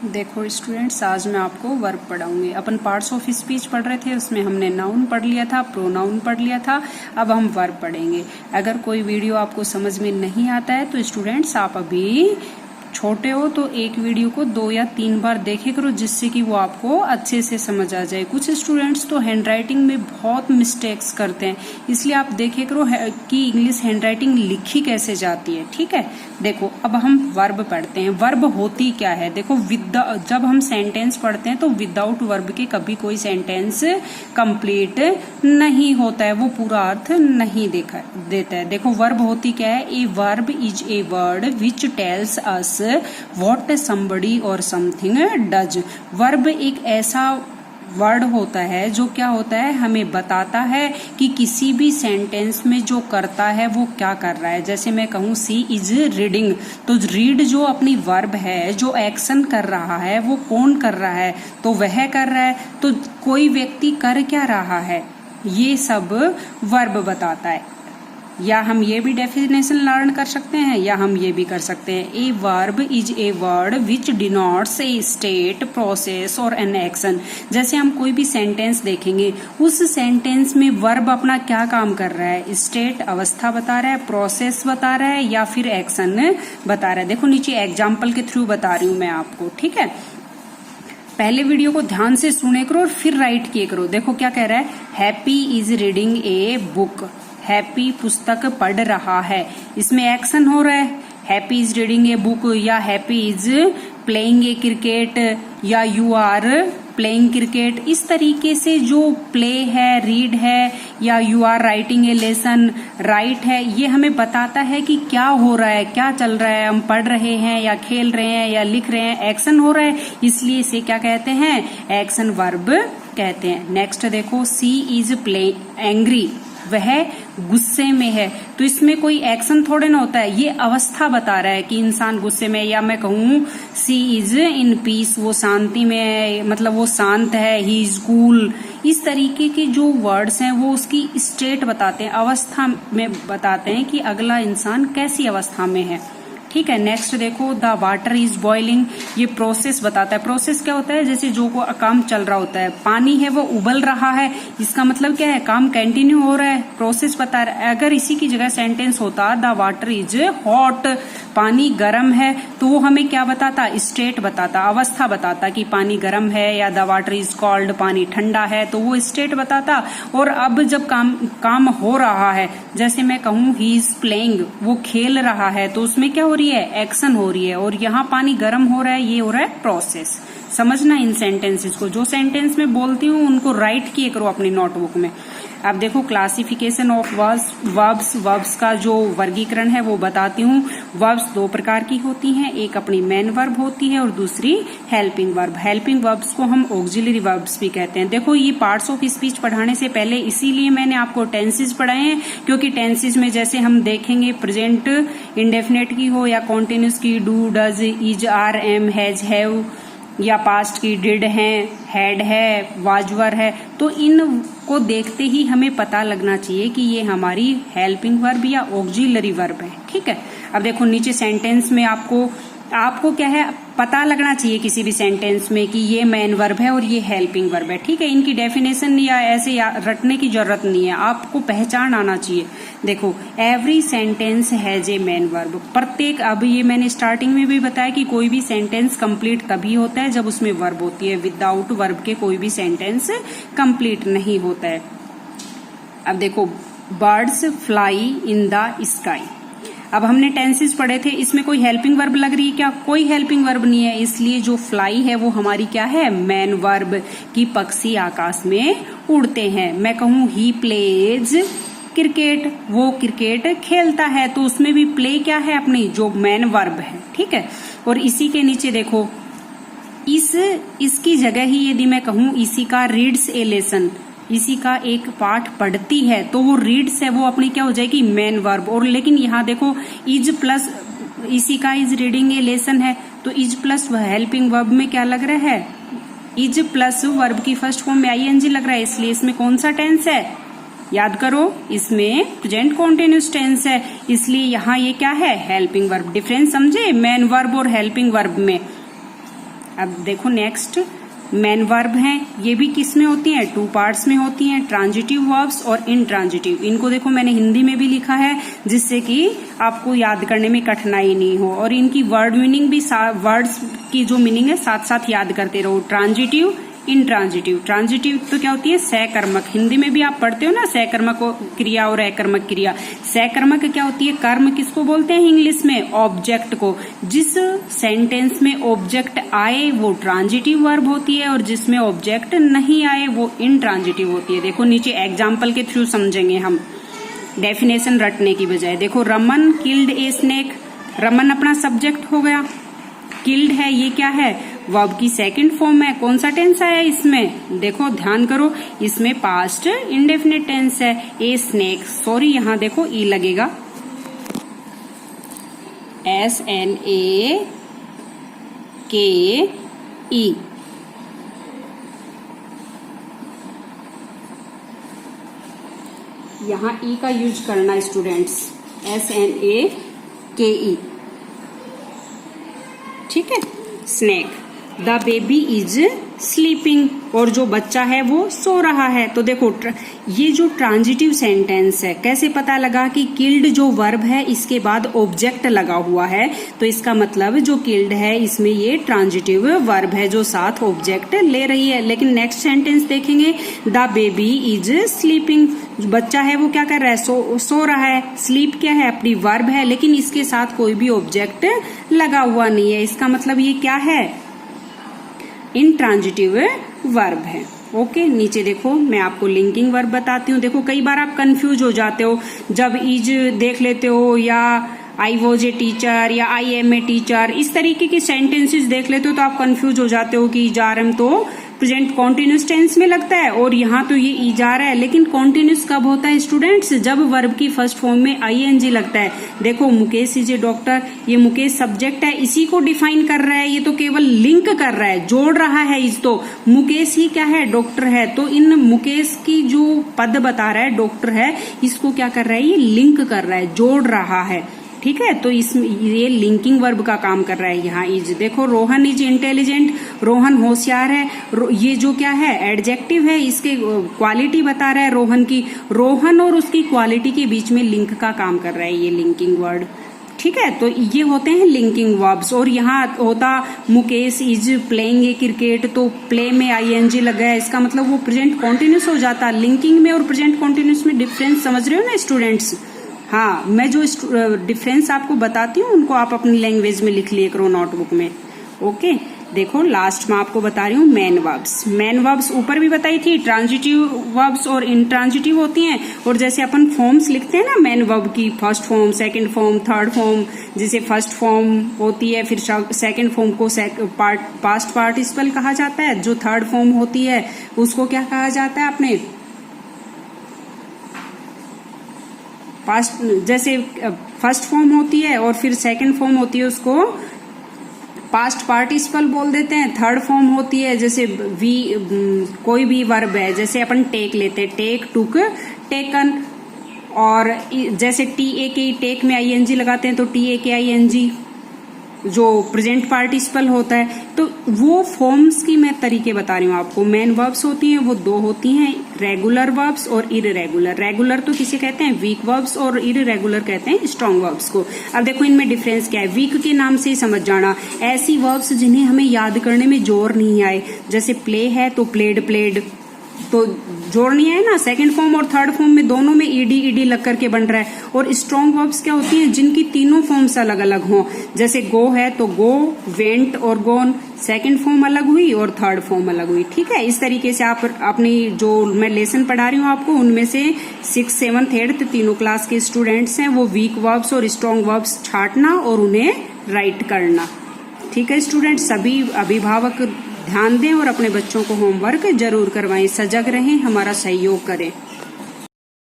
देखो स्टूडेंट्स, आज मैं आपको वर्ब पढ़ाऊंगी। अपन पार्ट्स ऑफ स्पीच पढ़ रहे थे, उसमें हमने नाउन पढ़ लिया था, प्रोनाउन पढ़ लिया था। अब हम वर्ब पढ़ेंगे। अगर कोई वीडियो आपको समझ में नहीं आता है तो स्टूडेंट्स आप अभी छोटे हो तो एक वीडियो को 2 या 3 बार देखे करो, जिससे कि वो आपको अच्छे से समझ आ जाए। कुछ स्टूडेंट्स तो हैंडराइटिंग में बहुत मिस्टेक्स करते हैं, इसलिए आप देखे करो कि इंग्लिश हैंडराइटिंग लिखी कैसे जाती है। ठीक है, देखो अब हम वर्ब पढ़ते हैं। वर्ब होती क्या है? देखो जब हम सेंटेंस पढ़ते हैं तो विदाउट वर्ब के कभी कोई सेंटेंस कंप्लीट नहीं होता है, वो पूरा अर्थ नहीं देता है। देखो वर्ब होती क्या है? A verb is a word which tells us what somebody और समथिंग डज। वर्ब एक ऐसा वर्ड होता है जो क्या होता है, हमें बताता है कि किसी भी सेंटेंस में जो करता है वो क्या कर रहा है। जैसे मैं कहूँ सी इज रीडिंग, तो रीड जो अपनी वर्ब है, जो एक्शन कर रहा है वो कौन कर रहा है? तो वह कर रहा है। तो कोई व्यक्ति कर क्या रहा है, ये सब वर्ब बताता है। या हम ये भी डेफिनेशन लर्न कर सकते हैं, या हम ये भी कर सकते हैं, a verb is a word which denotes A state, process और एन एक्शन। जैसे हम कोई भी सेंटेंस देखेंगे, उस सेंटेंस में वर्ब अपना क्या काम कर रहा है? स्टेट अवस्था बता रहा है, प्रोसेस बता रहा है, या फिर एक्शन बता रहा है। देखो नीचे एग्जाम्पल के थ्रू बता रही हूं मैं आपको। ठीक है, पहले वीडियो को ध्यान से सुने करो और फिर राइट किए करो। देखो क्या कह रहा है, Happy is reading a book. Happy पुस्तक पढ़ रहा है, इसमें एक्शन हो रहा है। Happy is reading a book, या Happy is playing a cricket, या यू आर प्लेइंग क्रिकेट। इस तरीके से जो प्ले है, रीड है, या you are writing a lesson, write है, ये हमें बताता है कि क्या हो रहा है, क्या चल रहा है। हम पढ़ रहे हैं या खेल रहे हैं या लिख रहे हैं, एक्शन हो रहा है, इसलिए इसे क्या कहते हैं? एक्शन वर्ब कहते हैं। नेक्स्ट देखो, सी इज एंग्री, वह गुस्से में है। तो इसमें कोई एक्शन थोड़े ना होता है, ये अवस्था बता रहा है कि इंसान गुस्से में है। या मैं कहूँ सी इज इन पीस, वो शांति में है, मतलब वो शांत है। He is cool. इस तरीके के जो वर्ड्स हैं वो उसकी स्टेट बताते हैं, अवस्था में बताते हैं कि अगला इंसान कैसी अवस्था में है। ठीक है, नेक्स्ट देखो, द वाटर इज बॉइलिंग, ये प्रोसेस बताता है। प्रोसेस क्या होता है? जैसे जो काम चल रहा होता है, पानी है वो उबल रहा है, इसका मतलब क्या है? काम कंटिन्यू हो रहा है, प्रोसेस बता रहा है। अगर इसी की जगह सेंटेंस होता द वाटर इज हॉट, पानी गर्म है, तो वो हमें क्या बताता? स्टेट बताता, अवस्था बताता कि पानी गर्म है। या द वाटर इज कॉल्ड, पानी ठंडा है, तो वो स्टेट बताता। और अब जब काम हो रहा है, जैसे मैं कहूँ ही इज प्लेइंग, वो खेल रहा है, तो उसमें क्या हो रही है? एक्शन हो रही है। और यहाँ पानी गर्म हो रहा है, ये हो रहा है प्रोसेस। समझना इन सेंटेंसेस को। जो सेंटेंस में बोलती हूँ उनको राइट किए करो अपनी नोटबुक में। अब देखो क्लासिफिकेशन ऑफ वर्ब्स, वर्ब्स का जो वर्गीकरण है वो बताती हूँ। वर्ब्स 2 प्रकार की होती हैं, एक अपनी मेन वर्ब होती है और दूसरी हेल्पिंग वर्ब। हेल्पिंग वर्ब्स को हम ऑक्सिलरी वर्ब्स भी कहते हैं। देखो ये पार्ट्स ऑफ स्पीच पढ़ाने से पहले इसीलिए मैंने आपको टेंसेस पढ़ाए हैं, क्योंकि टेंसेस में जैसे हम देखेंगे प्रेजेंट इंडेफिनेट की हो या कॉन्टिन्यूस की, do, does, is, are, am, has, have, या पास्ट की डिड है, हैड है, वाजवर है, तो इन को देखते ही हमें पता लगना चाहिए कि ये हमारी हेल्पिंग वर्ब या ऑक्सिलरी वर्ब है। ठीक है, अब देखो नीचे सेंटेंस में आपको क्या है, पता लगना चाहिए किसी भी सेंटेंस में कि ये मेन वर्ब है और ये हेल्पिंग वर्ब है। ठीक है, इनकी डेफिनेशन या ऐसे रटने की जरूरत नहीं है, आपको पहचान आना चाहिए। देखो every sentence has a main verb, प्रत्येक, अब ये मैंने स्टार्टिंग में भी बताया कि कोई भी सेंटेंस कंप्लीट तभी होता है जब उसमें वर्ब होती है। विदाउट वर्ब के कोई भी सेंटेंस कंप्लीट नहीं होता है। अब देखो, birds fly in the sky. अब हमने टेंसेस पढ़े थे, इसमें कोई हेल्पिंग वर्ब लग रही है क्या? कोई हेल्पिंग वर्ब नहीं है, इसलिए जो फ्लाई है वो हमारी क्या है? मेन वर्ब, की पक्षी आकाश में उड़ते हैं। मैं कहूँ ही प्लेज क्रिकेट, वो क्रिकेट खेलता है, तो उसमें भी प्ले क्या है? अपनी जो मेन वर्ब है। ठीक है, और इसी के नीचे देखो, इसकी जगह ही यदि मैं कहूँ इसी का रीड्स ए लेसन, इसी का एक पाठ पढ़ती है, तो वो रीड्स है, वो अपनी क्या हो जाएगी? Main verb. और लेकिन यहाँ देखो इज प्लस इसी का इज रीडिंग ए लेसन है, तो इज प्लस हेल्पिंग वर्ब में क्या लग रहा है? इज प्लस वर्ब की फर्स्ट फॉर्म में आईएनजी लग रहा है, इसलिए इसमें कौन सा टेंस है? याद करो, इसमें प्रेजेंट कॉन्टिन्यूस टेंस है, इसलिए यहाँ ये क्या है? Helping verb. डिफरेंस समझे मेन वर्ब और हेल्पिंग वर्ब में। अब देखो नेक्स्ट मेन वर्ब हैं, ये भी किस में होती हैं, 2 पार्ट्स में होती हैं, ट्रांजिटिव वर्ब्स और इंट्रांजिटिव। इनको देखो मैंने हिंदी में भी लिखा है जिससे कि आपको याद करने में कठिनाई नहीं हो, और इनकी वर्ड मीनिंग भी वर्ड्स की जो मीनिंग है साथ साथ याद करते रहो। Transitive, intransitive. ट्रांजिटिव तो क्या होती है, सहकर्मक। हिंदी में भी आप पढ़ते हो ना सहकर्मक क्रिया और अकर्मक क्रिया। सहकर्मक क्या होती है, कर्म किसको बोलते हैं इंग्लिश में, ऑब्जेक्ट को। जिस सेंटेंस में ऑब्जेक्ट आए वो ट्रांजिटिव वर्ब होती है, और जिसमें ऑब्जेक्ट नहीं आए वो इंट्रांजिटिव होती है। देखो नीचे एग्जाम्पल के थ्रू समझेंगे हम, डेफिनेशन रटने की बजाय। देखो Raman killed a snake, Raman अपना सब्जेक्ट हो गया, किल्ड है ये क्या है, वर्ब की सेकंड फॉर्म है। कौन सा टेंस आया इसमें, देखो ध्यान करो, इसमें पास्ट इंडेफिनिट टेंस है। ए स्नेक, सॉरी यहां देखो ई लगेगा, SNAKE, यहां ई का यूज करना स्टूडेंट्स, SNAKE, ठीक है। Snake, the baby is sleeping, और जो बच्चा है वो सो रहा है। तो देखो ये जो ट्रांजिटिव सेंटेंस है, कैसे पता लगा कि किल्ड जो वर्ब है इसके बाद ऑब्जेक्ट लगा हुआ है, तो इसका मतलब जो किल्ड है इसमें ये ट्रांजिटिव वर्ब है जो साथ ऑब्जेक्ट ले रही है। लेकिन नेक्स्ट सेंटेंस देखेंगे, द बेबी इज स्लीपिंग, बच्चा है वो क्या कर रहा है, सो रहा है। स्लीप क्या है, अपनी वर्ब है, लेकिन इसके साथ कोई भी ऑब्जेक्ट लगा हुआ नहीं है। इसका मतलब ये क्या है, इंट्रांजिटिव वर्ब है। ओके, नीचे देखो मैं आपको लिंकिंग वर्ब बताती हूँ। देखो कई बार आप कंफ्यूज हो जाते हो जब इज देख लेते हो, या आई वॉज ए टीचर या आई एम ए टीचर, इस तरीके के सेंटेंसेस देख लेते हो तो आप कंफ्यूज हो जाते हो कि इजारम तो प्रेजेंट कॉन्टिन्यूस टेंस में लगता है और यहाँ तो ये इजार है। लेकिन कॉन्टिन्यूस कब होता है स्टूडेंट्स, जब वर्ब की फर्स्ट फॉर्म में आईएनजी लगता है। देखो मुकेश इज ए डॉक्टर, ये मुकेश सब्जेक्ट है, इसी को डिफाइन कर रहा है, ये तो केवल लिंक कर रहा है, जोड़ रहा है। इस तो मुकेश ही क्या है, डॉक्टर है, तो इन मुकेश की जो पद बता रहा है डॉक्टर है, इसको क्या कर रहा है, ये लिंक कर रहा है, जोड़ रहा है। ठीक है, तो इसमें ये लिंकिंग वर्ब का काम कर रहा है यहाँ इज। देखो रोहन इज इंटेलिजेंट, रोहन होशियार है, ये जो क्या है एडजेक्टिव है, इसके क्वालिटी बता रहा है रोहन की। रोहन और उसकी क्वालिटी के बीच में लिंक का काम कर रहा है ये लिंकिंग वर्ड। ठीक है, तो ये होते हैं लिंकिंग वर्ब्स। और यहाँ होता Mukesh is playing a cricket, तो प्ले में आईएनजी लगा है, इसका मतलब वो प्रेजेंट कॉन्टिन्यूस हो जाता। लिंकिंग में और प्रेजेंट कॉन्टिन्यूस में डिफरेंस समझ रहे हो ना स्टूडेंट्स। हाँ, मैं जो डिफरेंस आपको बताती हूँ उनको आप अपनी लैंग्वेज में लिख लिया करो नोटबुक में। ओके, देखो लास्ट में आपको बता रही हूँ मेन वर्ब्स। मेन वर्ब्स ऊपर भी बताई थी, ट्रांजिटिव वर्ब्स और इंट्रांजिटिव होती हैं। और जैसे अपन फॉर्म्स लिखते हैं ना मेन वर्ब की, first form, second form, third form, जैसे फर्स्ट फॉर्म होती है, फिर सेकंड फॉर्म को पास्ट पार्टिसिपल कहा जाता है, जो थर्ड फॉर्म होती है उसको क्या कहा जाता है अपने पास्ट, जैसे फर्स्ट फॉर्म होती है और फिर सेकंड फॉर्म होती है उसको पास्ट पार्टिसिपल बोल देते हैं। थर्ड फॉर्म होती है जैसे कोई भी वर्ब है, जैसे अपन टेक लेते हैं, टेक, टुक, टेकन। और जैसे टीए टेक में आईएनजी लगाते हैं तो TAKING जो प्रेजेंट पार्टिसिपल होता है। तो वो फॉर्म्स की मैं तरीके बता रही हूँ आपको। मेन वर्ब्स होती हैं वो दो होती हैं, रेगुलर वर्ब्स और इररेगुलर। रेगुलर तो किसे कहते हैं, वीक वर्ब्स, और इररेगुलर कहते हैं स्ट्रॉन्ग वर्ब्स को। अब देखो इनमें डिफरेंस क्या है, वीक के नाम से ही समझ जाना, ऐसी वर्ब्स जिन्हें हमें याद करने में जोर नहीं आए। जैसे प्ले है तो प्लेड, प्लेड तो जोड़ नहीं है ना। सेकंड फॉर्म और थर्ड फॉर्म में दोनों में ईडी लग करके बन रहा है। और स्ट्रॉन्ग वर्ब्स क्या होती हैं, जिनकी तीनों फॉर्म्स अलग अलग हों। जैसे गो है तो गो, वेंट और गोन, सेकंड फॉर्म अलग हुई और थर्ड फॉर्म अलग हुई। ठीक है, इस तरीके से आप अपनी जो मैं लेसन पढ़ा रही हूँ आपको, उनमें से 6th, 7th, 8th तीनों क्लास के स्टूडेंट्स हैं, वो वीक वर्ब्स और स्ट्रॉन्ग वर्ब्स छांटना और उन्हें राइट करना। ठीक है स्टूडेंट, सभी अभिभावक ध्यान दें और अपने बच्चों को होमवर्क जरूर करवाएं। सजग रहें, हमारा सहयोग करें।